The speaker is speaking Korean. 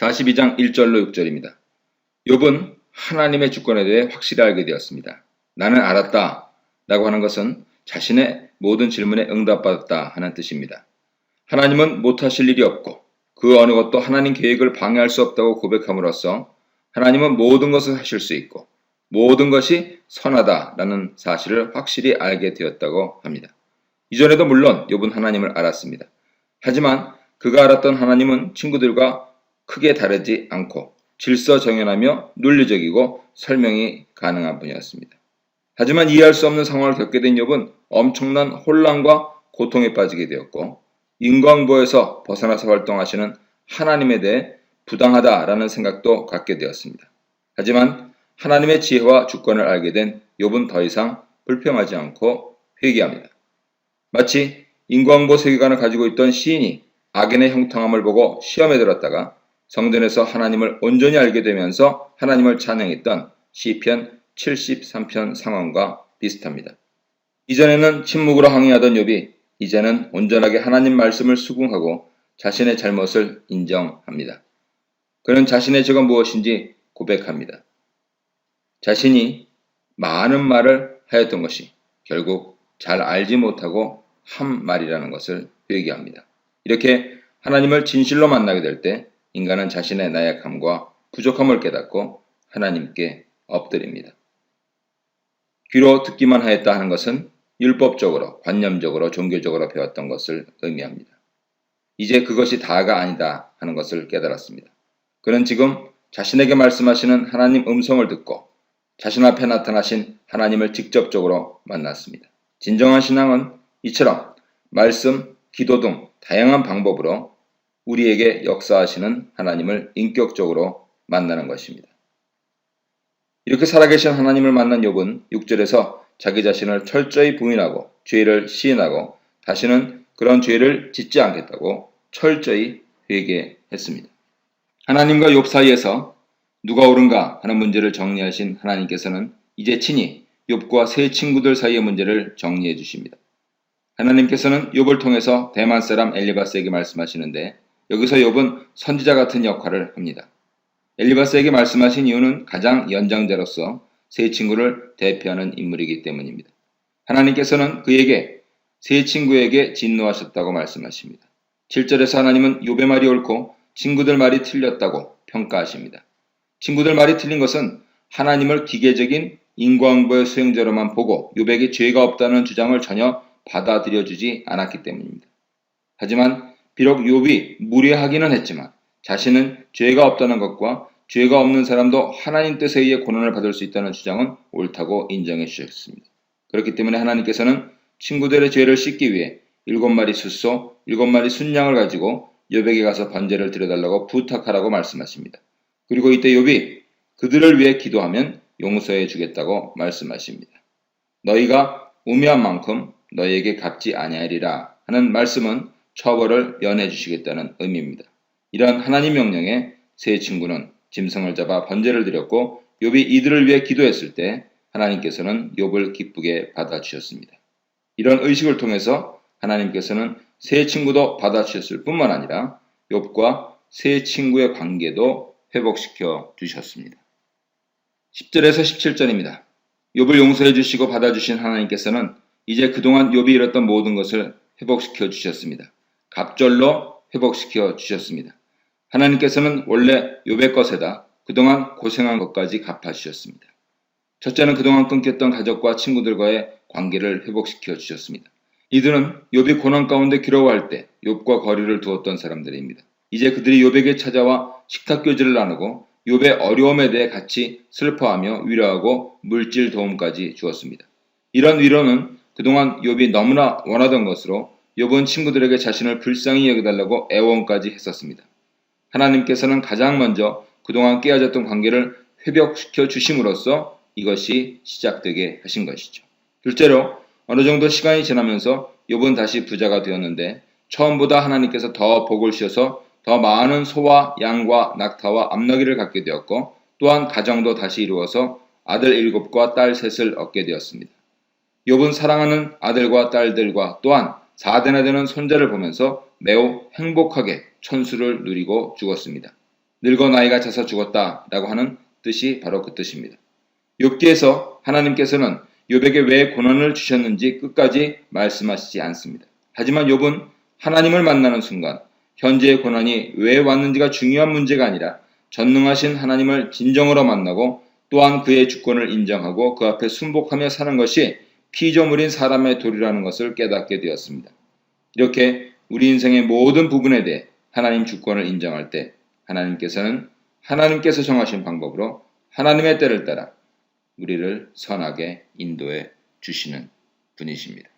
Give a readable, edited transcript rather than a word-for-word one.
42장 1절로 6절입니다. 욥은 하나님의 주권에 대해 확실히 알게 되었습니다. 나는 알았다 라고 하는 것은 자신의 모든 질문에 응답받았다 하는 뜻입니다. 하나님은 못하실 일이 없고 그 어느 것도 하나님 계획을 방해할 수 없다고 고백함으로써 하나님은 모든 것을 하실 수 있고 모든 것이 선하다라는 사실을 확실히 알게 되었다고 합니다. 이전에도 물론 욥은 하나님을 알았습니다. 하지만 그가 알았던 하나님은 친구들과 크게 다르지 않고 질서정연하며 논리적이고 설명이 가능한 분이었습니다. 하지만 이해할 수 없는 상황을 겪게 된 욥은 엄청난 혼란과 고통에 빠지게 되었고 인과응보에서 벗어나서 활동하시는 하나님에 대해 부당하다라는 생각도 갖게 되었습니다. 하지만 하나님의 지혜와 주권을 알게 된 욥은 더 이상 불평하지 않고 회개합니다. 마치 인과응보 세계관을 가지고 있던 시인이 악인의 형통함을 보고 시험에 들었다가 성전에서 하나님을 온전히 알게 되면서 하나님을 찬양했던 시편 73편 상황과 비슷합니다. 이전에는 침묵으로 항의하던 욥이 이제는 온전하게 하나님 말씀을 수긍하고 자신의 잘못을 인정합니다. 그는 자신의 죄가 무엇인지 고백합니다. 자신이 많은 말을 하였던 것이 결국 잘 알지 못하고 한 말이라는 것을 회개합니다. 이렇게 하나님을 진실로 만나게 될 때 인간은 자신의 나약함과 부족함을 깨닫고 하나님께 엎드립니다. 귀로 듣기만 하였다 하는 것은 율법적으로, 관념적으로, 종교적으로 배웠던 것을 의미합니다. 이제 그것이 다가 아니다 하는 것을 깨달았습니다. 그는 지금 자신에게 말씀하시는 하나님 음성을 듣고 자신 앞에 나타나신 하나님을 직접적으로 만났습니다. 진정한 신앙은 이처럼 말씀, 기도 등 다양한 방법으로 우리에게 역사하시는 하나님을 인격적으로 만나는 것입니다. 이렇게 살아계신 하나님을 만난 욥은 6절에서 자기 자신을 철저히 부인하고 죄를 시인하고 다시는 그런 죄를 짓지 않겠다고 철저히 회개했습니다. 하나님과 욥 사이에서 누가 옳은가 하는 문제를 정리하신 하나님께서는 이제 친히 욥과 세 친구들 사이의 문제를 정리해 주십니다. 하나님께서는 욥을 통해서 대만 사람 엘리바스에게 말씀하시는데 여기서 욥은 선지자 같은 역할을 합니다. 엘리바스에게 말씀하신 이유는 가장 연장자로서 세 친구를 대표하는 인물이기 때문입니다. 하나님께서는 그에게 세 친구에게 진노하셨다고 말씀하십니다. 7절에서 하나님은 욥의 말이 옳고 친구들 말이 틀렸다고 평가하십니다. 친구들 말이 틀린 것은 하나님을 기계적인 인과응보의 수행자로만 보고 욥에게 죄가 없다는 주장을 전혀 받아들여주지 않았기 때문입니다. 하지만 비록 욥이 무례하기는 했지만 자신은 죄가 없다는 것과 죄가 없는 사람도 하나님 뜻에 의해 고난을 받을 수 있다는 주장은 옳다고 인정해 주셨습니다. 그렇기 때문에 하나님께서는 친구들의 죄를 씻기 위해 7마리 숫소, 7마리 순양을 가지고 욥에게 가서 번제를 드려달라고 부탁하라고 말씀하십니다. 그리고 이때 욥이 그들을 위해 기도하면 용서해 주겠다고 말씀하십니다. 너희가 우매한 만큼 너희에게 갚지 아니하리라 하는 말씀은 처벌을 면해 주시겠다는 의미입니다. 이러한 하나님 명령에 세 친구는 짐승을 잡아 번제를 드렸고 욥이 이들을 위해 기도했을 때 하나님께서는 욥을 기쁘게 받아주셨습니다. 이런 의식을 통해서 하나님께서는 세 친구도 받아주셨을 뿐만 아니라 욥과 세 친구의 관계도 회복시켜 주셨습니다. 10절에서 17절입니다. 욥을 용서해 주시고 받아주신 하나님께서는 이제 그동안 욥이 잃었던 모든 것을 회복시켜 주셨습니다. 갑절로 회복시켜 주셨습니다. 하나님께서는 원래 욥의 것에다 그동안 고생한 것까지 갚아주셨습니다. 첫째는 그동안 끊겼던 가족과 친구들과의 관계를 회복시켜 주셨습니다. 이들은 욥이 고난 가운데 괴로워할 때 욥과 거리를 두었던 사람들입니다. 이제 그들이 욥에게 찾아와 식탁교제를 나누고 욥의 어려움에 대해 같이 슬퍼하며 위로하고 물질 도움까지 주었습니다. 이런 위로는 그동안 욥이 너무나 원하던 것으로 욥은 친구들에게 자신을 불쌍히 여겨달라고 애원까지 했었습니다. 하나님께서는 가장 먼저 그동안 깨어졌던 관계를 회복시켜 주심으로써 이것이 시작되게 하신 것이죠. 둘째로 어느 정도 시간이 지나면서 욥은 다시 부자가 되었는데 처음보다 하나님께서 더 복을 주셔서 더 많은 소와 양과 낙타와 암나귀를 갖게 되었고 또한 가정도 다시 이루어서 아들 7과 딸 3을 얻게 되었습니다. 욥은 사랑하는 아들과 딸들과 또한 4대나 되는 손자를 보면서 매우 행복하게 천수를 누리고 죽었습니다. 늙어 나이가 차서 죽었다 라고 하는 뜻이 바로 그 뜻입니다. 욥기에서 하나님께서는 욥에게 왜 고난을 주셨는지 끝까지 말씀하시지 않습니다. 하지만 욥은 하나님을 만나는 순간 현재의 고난이 왜 왔는지가 중요한 문제가 아니라 전능하신 하나님을 진정으로 만나고 또한 그의 주권을 인정하고 그 앞에 순복하며 사는 것이 피조물인 사람의 도리라는 것을 깨닫게 되었습니다. 이렇게 우리 인생의 모든 부분에 대해 하나님 주권을 인정할 때 하나님께서는 하나님께서 정하신 방법으로 하나님의 때를 따라 우리를 선하게 인도해 주시는 분이십니다.